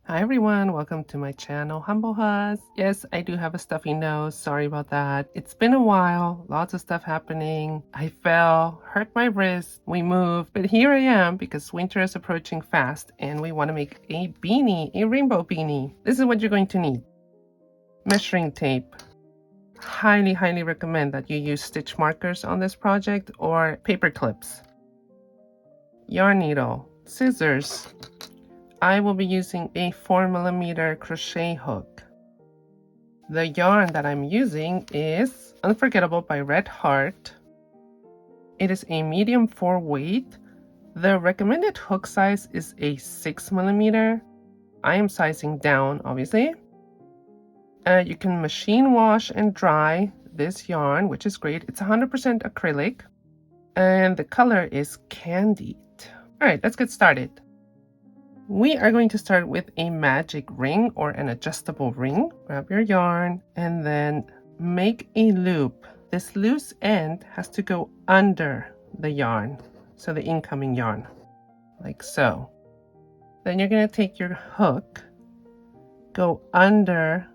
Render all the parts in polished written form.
Hi everyone, welcome to my channel, Humblehus. Yes, I do have a stuffy nose, sorry about that. It's been a while, lots of stuff happening. I fell, hurt my wrist, we moved, but here I am because winter is approaching fast and we want to make a beanie, a rainbow beanie. This is what you're going to need. Measuring tape. Highly recommend that you use stitch markers on this project or paper clips. Yarn needle, scissors. I will be using a 4mm crochet hook. The yarn that I'm using is Unforgettable by Red Heart. It is a medium 4 weight. The recommended hook size is a 6mm. I am sizing down, obviously. You can machine wash and dry this yarn, which is great. It's 100% acrylic, and the color is Candied. All right, let's get started. We are going to start with a magic ring or an adjustable ring. Grab your yarn and then make a loop. This loose end has to go under the yarn, so the incoming yarn, like so. Then you're going to take your hook, go under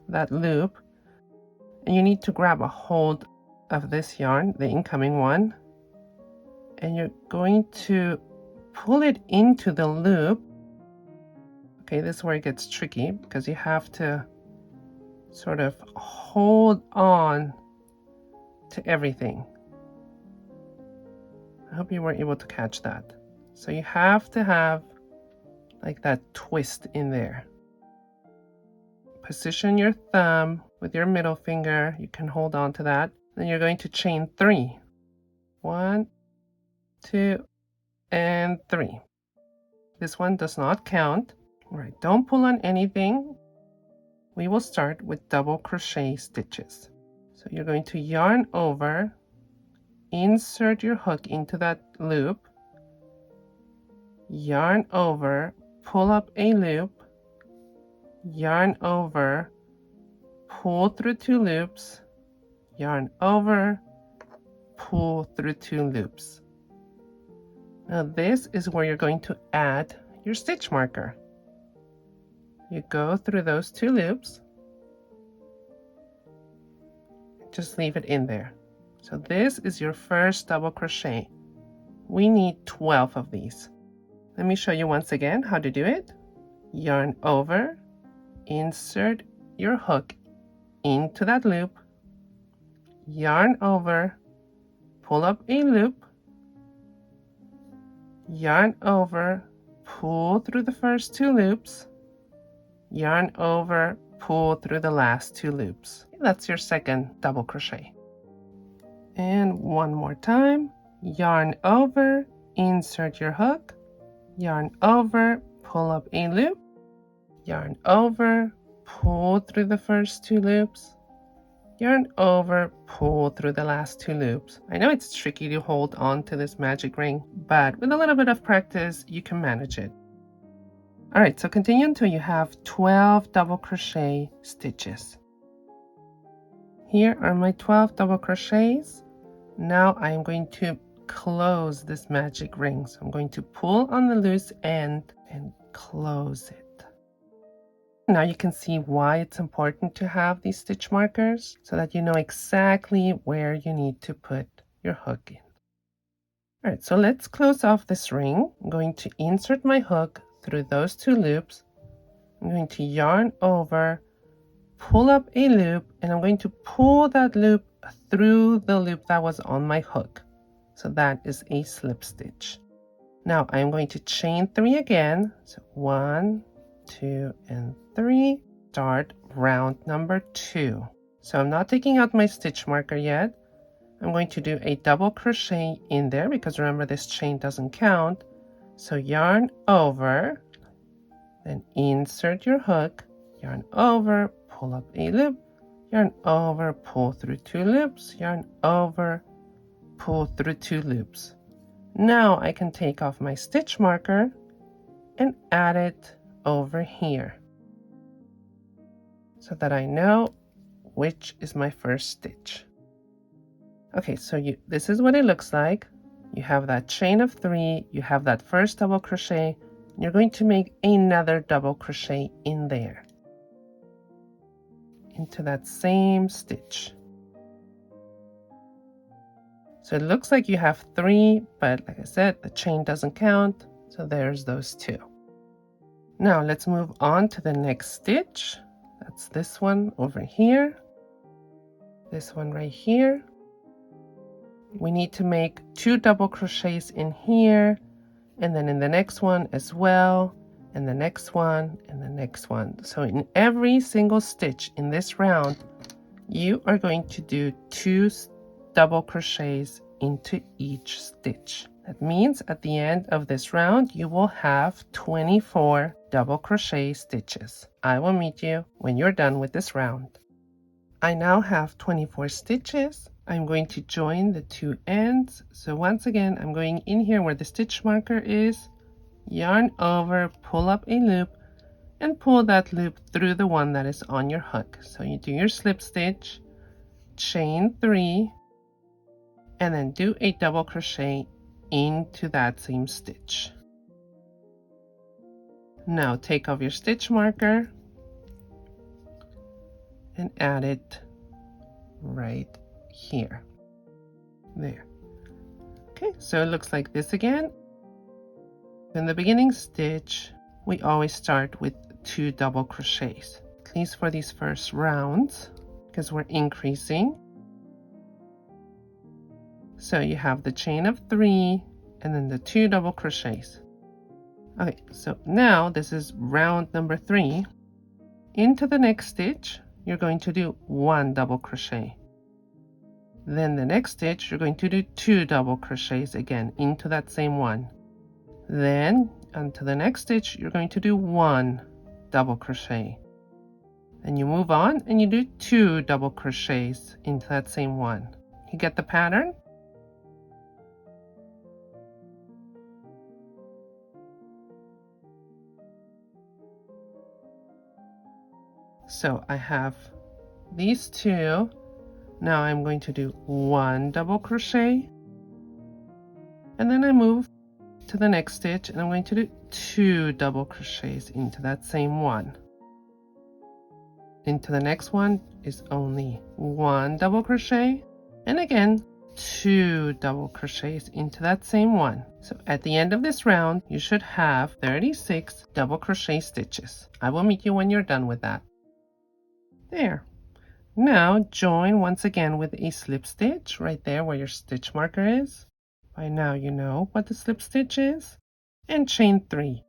that loop, and you need to grab a hold of this yarn, the incoming one, and you're going to pull it into the loop. Okay, this is where it gets tricky because you have to sort of hold on to everything. I hope you were able to catch that. So you have to have like that twist in there. Position your thumb with your middle finger. You can hold on to that. Then you're going to chain 3. 1, 2, and 3. This one does not count. All right, don't pull on anything. We will start with double crochet stitches. So you're going to yarn over, insert your hook into that loop, yarn over, pull up a loop, yarn over, pull through 2 loops, yarn over, pull through 2 loops. Now this is where you're going to add your stitch marker. You go through those 2 loops, just leave it in there. So this is your first double crochet. We need 12 of these. Let me show you once again how to do it. Yarn over, insert your hook into that loop, yarn over, pull up a loop, yarn over, pull through the first 2 loops, yarn over, pull through the last 2 loops. That's your second double crochet. And one more time, yarn over, insert your hook, yarn over, pull up a loop, yarn over, pull through the first 2 loops, yarn over, pull through the last 2 loops. I know it's tricky to hold on to this magic ring, but with a little bit of practice, you can manage it. All right, so continue until you have 12 double crochet stitches. Here are my 12 double crochets. Now I am going to close this magic ring. So I'm going to pull on the loose end and close it. Now you can see why it's important to have these stitch markers so that you know exactly where you need to put your hook in. All right, so let's close off this ring. I'm going to insert my hook through those 2 loops. I'm going to yarn over, pull up a loop, and I'm going to pull that loop through the loop that was on my hook. So that is a slip stitch. Now I'm going to chain 3 again. So 1, 2, and 3. Start round number 2. So I'm not taking out my stitch marker yet. I'm going to do a double crochet in there because remember this chain doesn't count. So yarn over, then insert your hook, yarn over, pull up a loop, yarn over, pull through 2 loops, yarn over, pull through 2 loops. Now I can take off my stitch marker and add it over here so that I know which is my first stitch. Okay, so this is what it looks like. You have that chain of 3, you have that first double crochet, You're going to make another double crochet in there, into that same stitch. So it looks like you have 3, but like I said, the chain doesn't count, so there's those 2. Now let's move on to the next stitch. That's this one over here, this one right here. We need to make 2 double crochets in here, and then in the next one as well, and the next one, and the next one. So in every single stitch in this round, you are going to do 2 double crochets into each stitch. That means at the end of this round, you will have 24 double crochet stitches. I will meet you when you're done with this round. I now have 24 stitches. I'm going to join the 2 ends. So once again, I'm going in here where the stitch marker is, yarn over, pull up a loop, and pull that loop through the one that is on your hook. So you do your slip stitch, chain 3, and then do a double crochet into that same stitch. Now take off your stitch marker and add it right here. There. Okay, so it looks like this again. In the beginning stitch, we always start with 2 double crochets, at least for these first rounds, because we're increasing. So you have the chain of 3 and then the 2 double crochets. Okay, so now this is round number 3. Into the next stitch, you're going to do 1 double crochet. Then the next stitch, you're going to do 2 double crochets again into that same one. Then onto the next stitch, you're going to do 1 double crochet. Then you move on and you do 2 double crochets into that same one. You get the pattern? So I have these 2. Now I'm going to do 1 double crochet, and then I move to the next stitch and I'm going to do 2 double crochets into that same one. Into the next one is only 1 double crochet, and again 2 double crochets into that same one. So at the end of this round, you should have 36 double crochet stitches. I will meet you when you're done with that. There. Now join once again with a slip stitch right there where your stitch marker is. By now you know what the slip stitch is. And chain 3.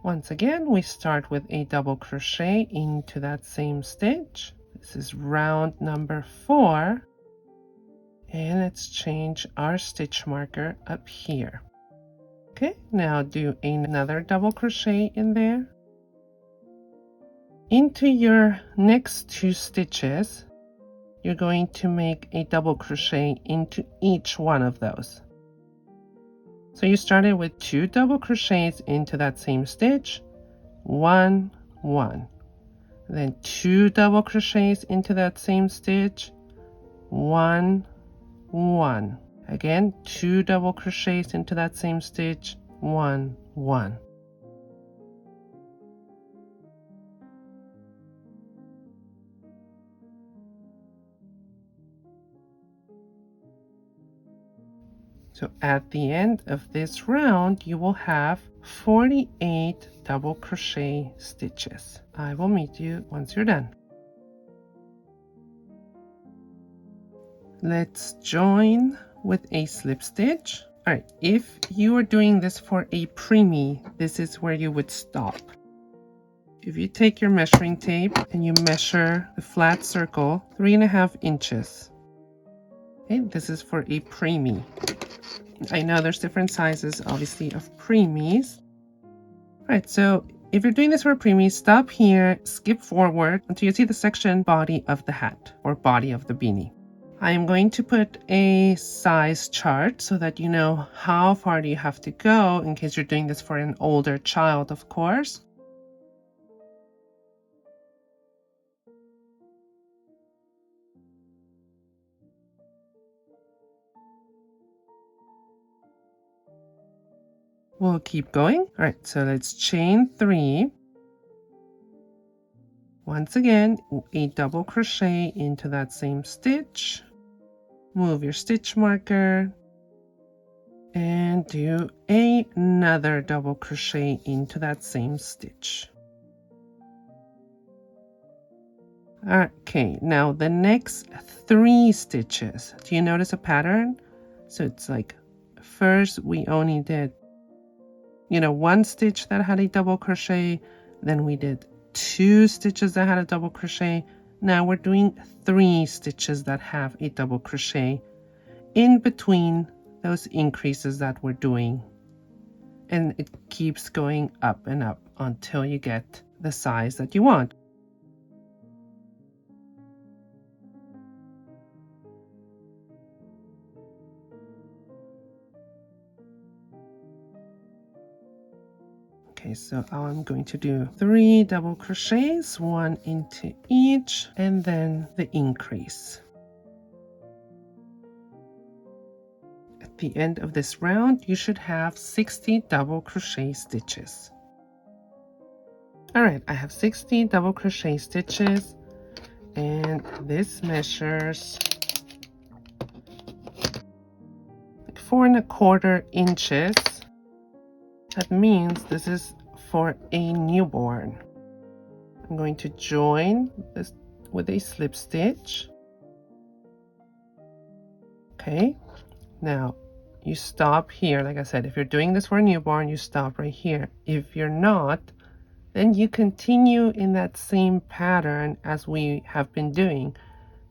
Once again, we start with a double crochet into that same stitch. This is round number 4. And let's change our stitch marker up here. Okay, now do another double crochet in there. Into your next 2 stitches, you're going to make a double crochet into each one of those. So you started with 2 double crochets into that same stitch, 1, 1. Then 2 double crochets into that same stitch, 1, 1. Again, 2 double crochets into that same stitch, 1, 1. So at the end of this round, you will have 48 double crochet stitches. I will meet you once you're done. Let's join with a slip stitch. All right, if you are doing this for a preemie, this is where you would stop. If you take your measuring tape and you measure the flat circle 3.5 inches. Okay, this is for a preemie. I know there's different sizes, obviously, of preemies. All right, so if you're doing this for a preemie, stop here, skip forward until you see the section body of the hat or body of the beanie. I am going to put a size chart so that you know how far do you have to go in case you're doing this for an older child, of course. We'll keep going. All right, so let's chain 3. Once again, a double crochet into that same stitch. Move your stitch marker and do another double crochet into that same stitch. Okay, now the next 3 stitches, do you notice a pattern? So it's like first we only did, 1 stitch that had a double crochet, then we did 2 stitches that had a double crochet. Now we're doing 3 stitches that have a double crochet in between those increases that we're doing. And it keeps going up and up until you get the size that you want. Okay, so I'm going to do 3 double crochets, 1 into each, and then the increase. At the end of this round, you should have 60 double crochet stitches. All right, I have 60 double crochet stitches, and this measures like 4 1/4 inches. That means this is for a newborn. I'm going to join this with a slip stitch. Okay, now you stop here. Like I said, if you're doing this for a newborn, you stop right here. If you're not, then you continue in that same pattern as we have been doing,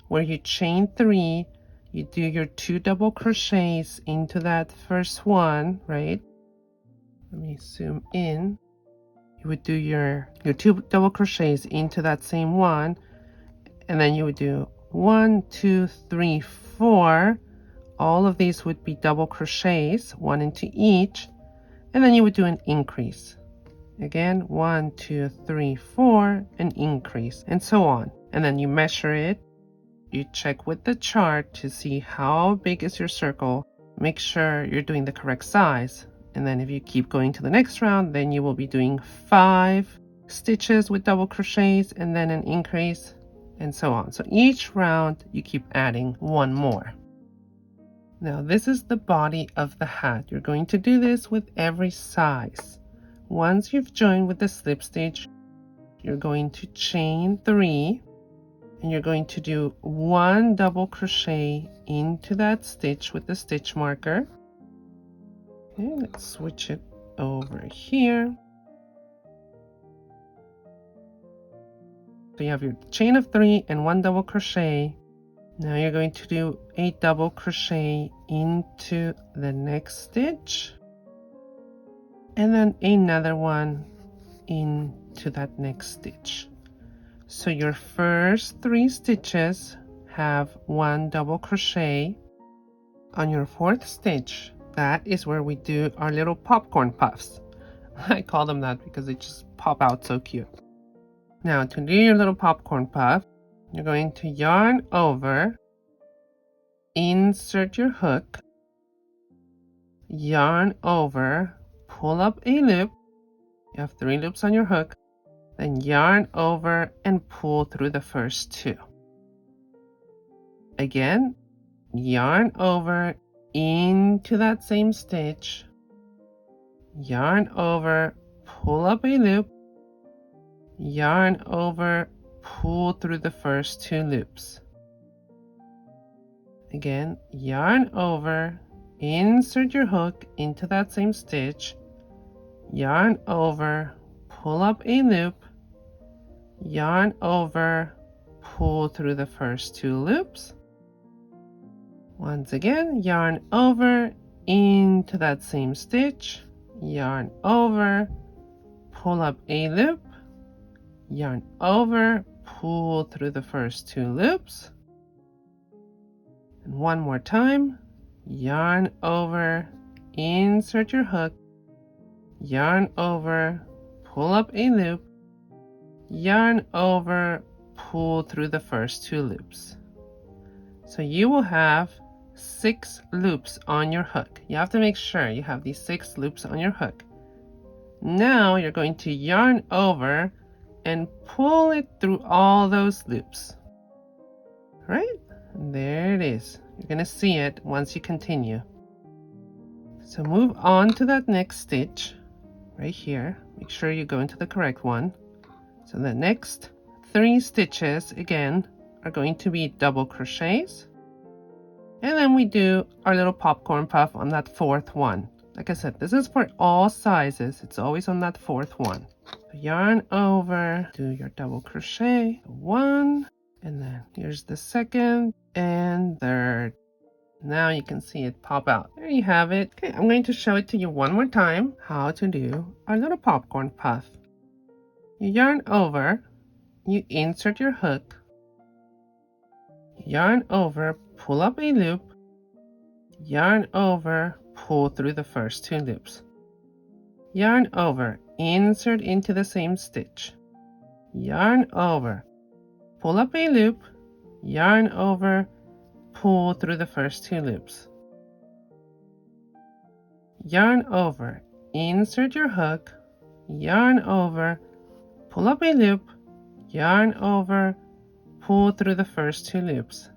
where you chain 3, you do your 2 double crochets into that first one, right? Let me zoom in. You would do your 2 double crochets into that same one, and then you would do 1 2 3 4. All of these would be double crochets, 1 into each, and then you would do an increase. Again, 1 2 3 4, an increase, and so on. And then you measure it. You check with the chart to see how big is your circle. Make sure you're doing the correct size. And then if you keep going to the next round, then you will be doing 5 stitches with double crochets and then an increase, and so on. So each round you keep adding 1 more. Now this is the body of the hat. You're going to do this with every size. Once you've joined with the slip stitch, you're going to chain 3, and you're going to do 1 double crochet into that stitch with the stitch marker. Okay, let's switch it over here. So you have your chain of 3 and 1 double crochet. Now you're going to do a double crochet into the next stitch, and then another one into that next stitch. So your first 3 stitches have 1 double crochet. On your 4th stitch, that is where we do our little popcorn puffs. I call them that because they just pop out so cute. Now to do your little popcorn puff, you're going to yarn over, insert your hook, yarn over, pull up a loop. You have 3 loops on your hook, then yarn over and pull through the first 2. Again, yarn over into that same stitch, yarn over, pull up a loop, yarn over, pull through the first 2 loops. Again, yarn over, insert your hook into that same stitch, yarn over, pull up a loop, yarn over, pull through the first 2 loops. Once again, yarn over into that same stitch, yarn over, pull up a loop, yarn over, pull through the first 2 loops. And one more time, yarn over, insert your hook, yarn over, pull up a loop, yarn over, pull through the first 2 loops. So you will have 6 loops on your hook. You have to make sure you have these 6 loops on your hook. Now you're going to yarn over and pull it through all those loops. Right? There it is. You're going to see it once you continue. So move on to that next stitch right here. Make sure you go into the correct one. So the next 3 stitches again are going to be double crochets. And then we do our little popcorn puff on that 4th one. Like I said, this is for all sizes. It's always on that 4th one. So yarn over, do your double crochet, 1, and then here's the 2nd and 3rd. Now you can see it pop out. There you have it. Okay, I'm going to show it to you one more time how to do our little popcorn puff. You yarn over, you insert your hook, yarn over, pull up a loop, yarn over, pull through the first 2 loops. Yarn over, insert into the same stitch. Yarn over, pull up a loop, yarn over, pull through the first 2 loops. Yarn over, insert your hook, yarn over, pull up a loop, yarn over, pull through the first 2 loops.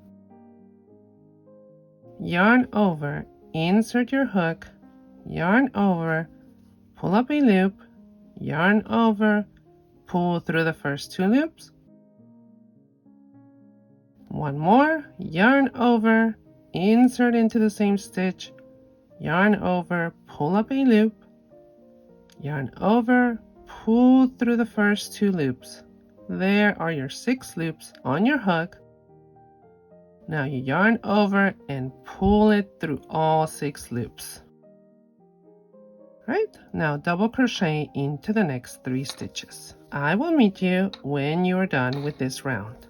Yarn over, insert your hook, yarn over, pull up a loop, yarn over, pull through the first 2 loops. One more, yarn over, insert into the same stitch, yarn over, pull up a loop, yarn over, pull through the first 2 loops. There are your 6 loops on your hook. Now you yarn over and pull it through all 6 loops. Right, now double crochet into the next 3 stitches. I will meet you when you are done with this round.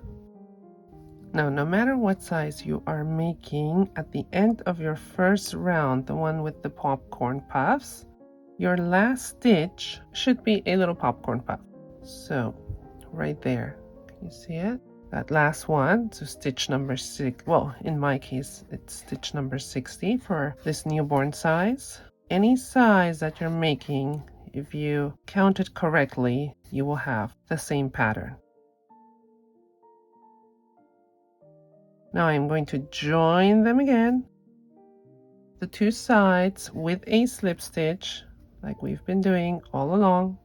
Now, no matter what size you are making, at the end of your first round, the one with the popcorn puffs, your last stitch should be a little popcorn puff. So, right there, can you see it? That last one, so stitch number 6, well, in my case, it's stitch number 60 for this newborn size. Any size that you're making, if you count it correctly, you will have the same pattern. Now I'm going to join them again, the 2 sides with a slip stitch, like we've been doing all along.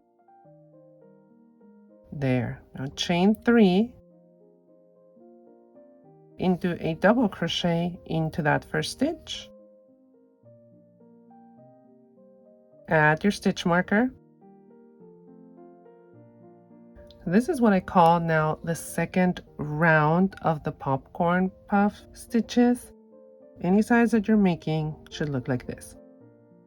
There. Now chain 3 into a double crochet into that first stitch. Add your stitch marker. This is what I call now the second round of the popcorn puff stitches. Any size that you're making should look like this.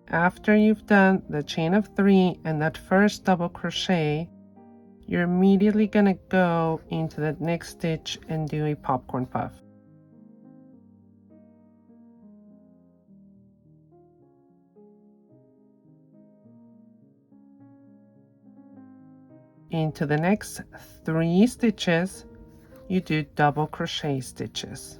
After you've done the chain of 3 and that first double crochet, you're immediately gonna go into the next stitch and do a popcorn puff. Into the next 3 stitches, you do double crochet stitches.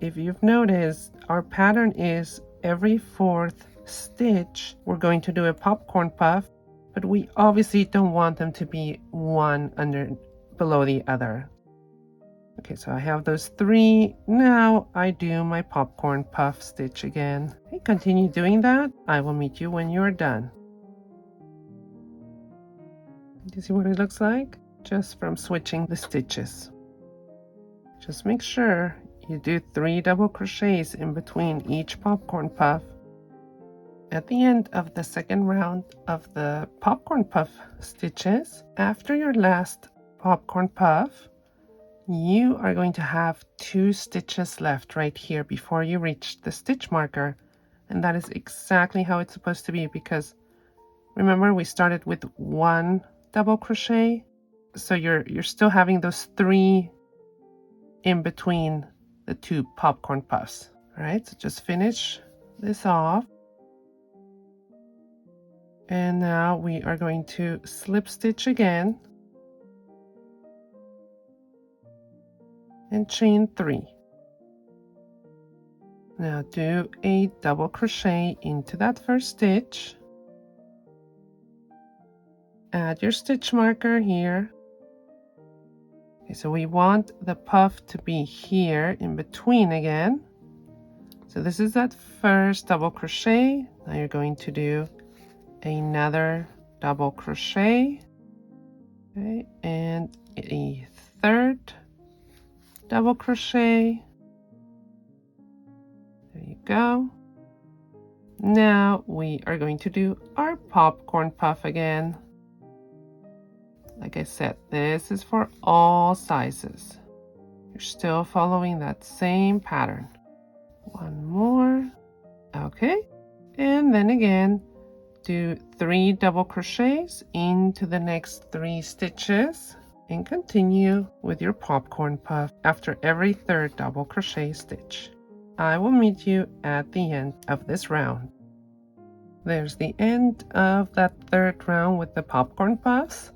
If you've noticed, our pattern is every 4th stitch, we're going to do a popcorn puff, but we obviously don't want them to be one below the other. Okay, so I have those 3. Now I do my popcorn puff stitch again. Okay, continue doing that. I will meet you when you're done. Do you see what it looks like? Just from switching the stitches. Just make sure you do 3 double crochets in between each popcorn puff. At the end of the second round of the popcorn puff stitches, after your last popcorn puff, you are going to have 2 stitches left right here before you reach the stitch marker. And that is exactly how it's supposed to be, because remember we started with 1 double crochet, so you're still having those 3 in between the 2 popcorn puffs. All right, so just finish this off, and now we are going to slip stitch again and chain 3. Now do a double crochet into that first stitch. Add your stitch marker here. Okay, so we want the puff to be here in between again. So this is that first double crochet. Now you're going to do another double crochet. Okay, and a third double crochet. There you go. Now we are going to do our popcorn puff again. Like I said, this is for all sizes. You're still following that same pattern. One more. Okay. And then again, do 3 double crochets into the next 3 stitches and continue with your popcorn puff after every third double crochet stitch. I will meet you at the end of this round. There's the end of that third round with the popcorn puffs.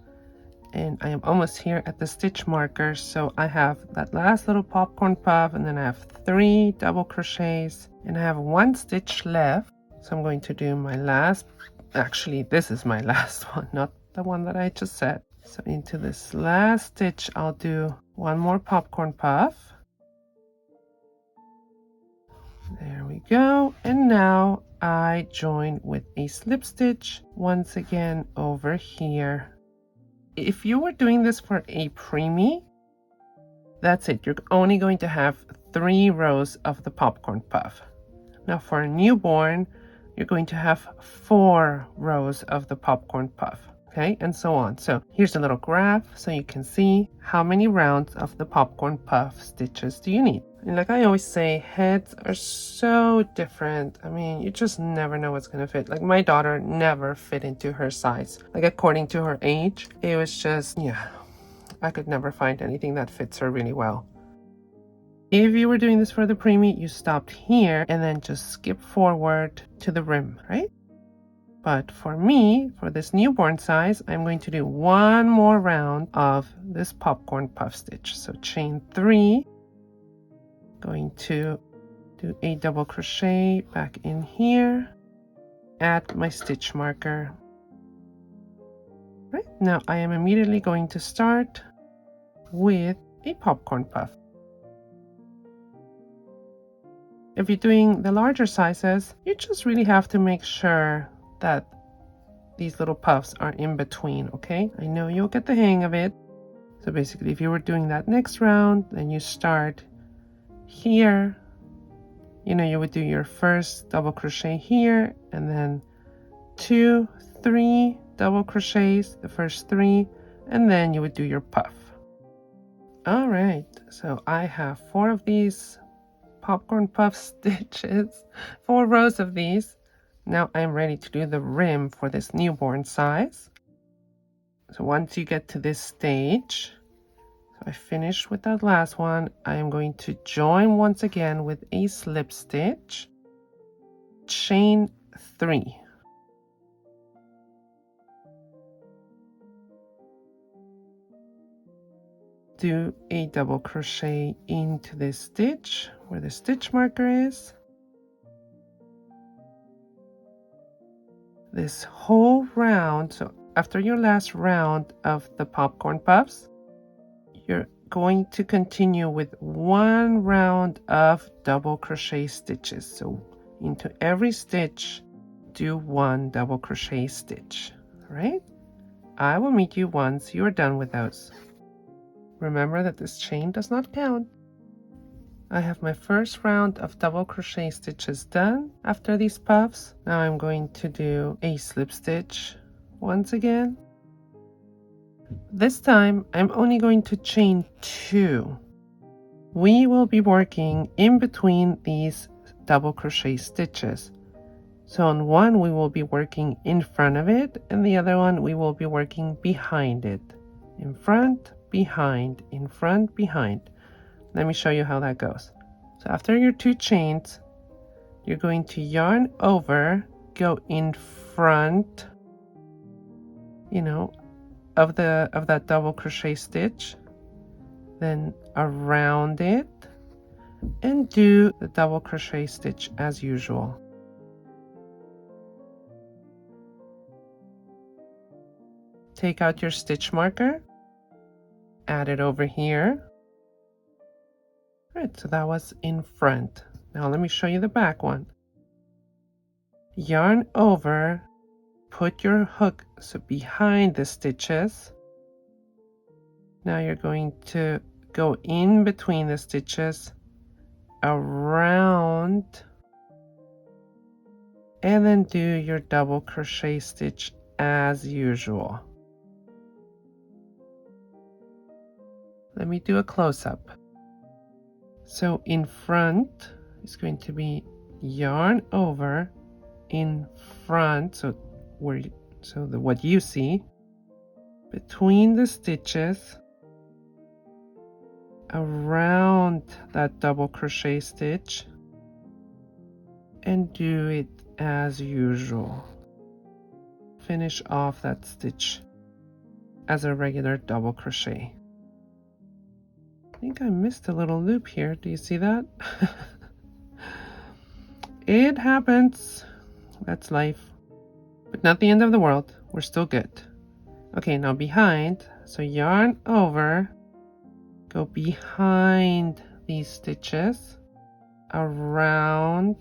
And I am almost here at the stitch marker, so I have that last little popcorn puff, and then I have 3 double crochets, and I have 1 stitch left. So I'm going to do my last, actually this is my last one, not the one that I just said. So into this last stitch I'll do 1 more popcorn puff. There we go. And now I join with a slip stitch once again over here. If you were doing this for a preemie, that's it. You're only going to have 3 rows of the popcorn puff. Now for a newborn, you're going to have 4 rows of the popcorn puff. Okay, and so on. So here's a little graph so you can see how many rounds of the popcorn puff stitches do you need. And like I always say, heads are so different. I mean, you just never know what's gonna fit. Like my daughter never fit into her size. Like according to her age, it was just, yeah, I could never find anything that fits her really well. If you were doing this for the preemie, you stopped here and then just skip forward to the rim, right? But for me, for this newborn size, I'm going to do 1 more round of this popcorn puff stitch. So chain 3, going to do a double crochet back in here, add my stitch marker. Right, now I am immediately going to start with a popcorn puff. If you're doing the larger sizes, you just really have to make sure that these little puffs are in between, okay? I know you'll get the hang of it. So basically, if you were doing that next round, then you start here. You know, you would do your first double crochet here, and then 2, 3 double crochets, the first 3, and then you would do your puff. All right, so I have 4 of these popcorn puff stitches, 4 rows of these. Now I'm ready to do the rim for this newborn size. So once you get to this stage, so I finished with that last one, I am going to join once again with a slip stitch, chain 3. Do a double crochet into this stitch where the stitch marker is. This whole round, so after your last round of the popcorn puffs, you're going to continue with 1 round of double crochet stitches. So into every stitch, do 1 double crochet stitch. All right? I will meet you once you are done with those. Remember that this chain does not count. I have my first round of double crochet stitches done after these puffs. Now I'm going to do a slip stitch once again. This time I'm only going to chain 2. We will be working in between these double crochet stitches. So on one we will be working in front of it, and the other one we will be working behind it. In front, behind, in front, behind. Let me show you how that goes. So after your 2 chains, you're going to yarn over, go in front, you know, of that double crochet stitch, then around it, and do the double crochet stitch as usual. Take out your stitch marker, add it over here. All right, so that was in front. Now let me show you the back one. Yarn over, put your hook so behind the stitches. Now you're going to go in between the stitches, around, and then do your double crochet stitch as usual. Let me do a close-up. So in front is going to be yarn over, in front, so what you see, between the stitches, around that double crochet stitch, and do it as usual. Finish off that stitch as a regular double crochet. I think I missed a little loop here. Do you see that? It happens. That's life. But not the end of the world. We're still good. Okay, now behind. So yarn over. Go behind these stitches. Around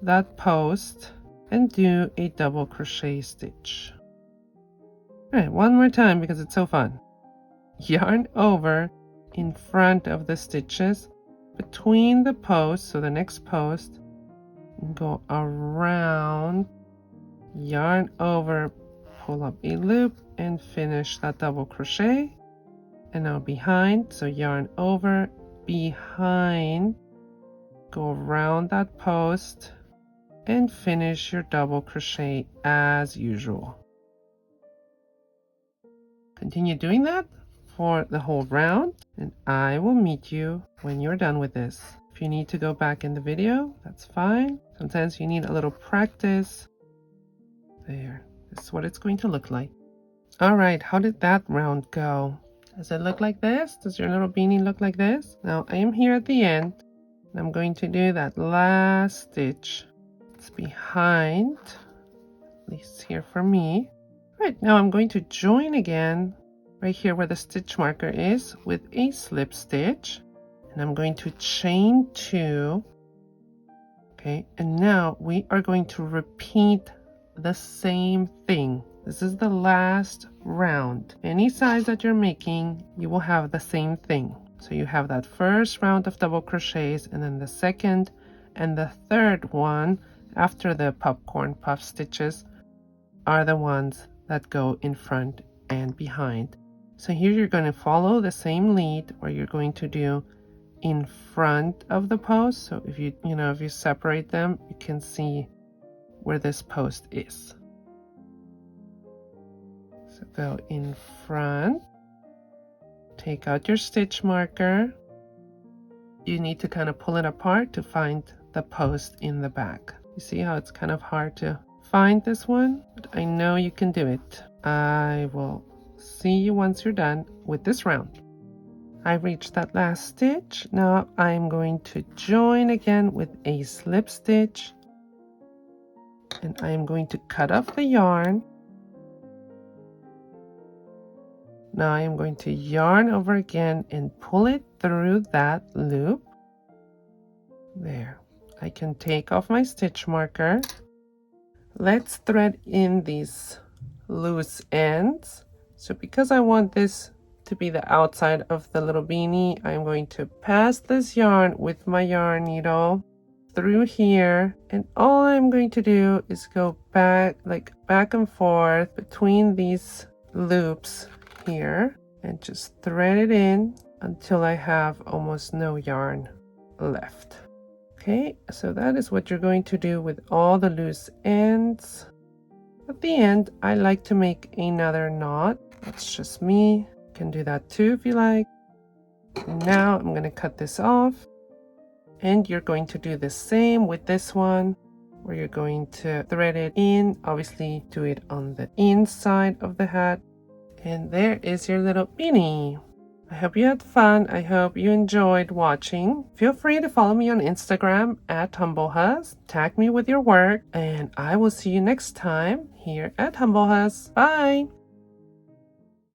that post. And do a double crochet stitch. Alright, one more time because it's so fun. Yarn over in front of the stitches, between the posts, so the next post, go around, yarn over, pull up a loop, and finish that double crochet. And now behind, so yarn over, behind, go around that post, and finish your double crochet as usual. Continue doing that for the whole round, and I will meet you when you're done with this. If you need to go back in the video, that's fine. Sometimes you need a little practice. There, this is what it's going to look like. All right, how did that round go? Does it look like this? Does your little beanie look like this? Now I am here at the end, and I'm going to do that last stitch. It's behind, at least here for me. All right, now I'm going to join again right here where the stitch marker is with a slip stitch, and I'm going to chain 2. Okay, and now we are going to repeat the same thing. This is the last round. Any size that you're making, you will have the same thing. So you have that first round of double crochets, and then the second and the third one after the popcorn puff stitches are the ones that go in front and behind. So here you're going to follow the same lead where you're going to do in front of the post. So if you separate them, you can see where this post is. So go in front, take out your stitch marker. You need to kind of pull it apart to find the post in the back. You see how it's kind of hard to find this one? But I know you can do it. I will see you once you're done with this round. I reached that last stitch. Now I'm going to join again with a slip stitch, and I am going to cut off the yarn. Now I am going to yarn over again and pull it through that loop. There. I can take off my stitch marker. Let's thread in these loose ends. So because I want this to be the outside of the little beanie, I'm going to pass this yarn with my yarn needle through here, and all I'm going to do is go back and forth between these loops here and just thread it in until I have almost no yarn left. Okay, so that is what you're going to do with all the loose ends. At the end, I like to make another knot. That's just me. You can do that too if you like. Now I'm going to cut this off, and you're going to do the same with this one, where you're going to thread it in. Obviously do it on the inside of the hat, and there is your little beanie. I hope you had fun. I hope you enjoyed watching. Feel free to follow me on Instagram at Humblehus. Tag me with your work, and I will see you next time here at Humblehus. Bye!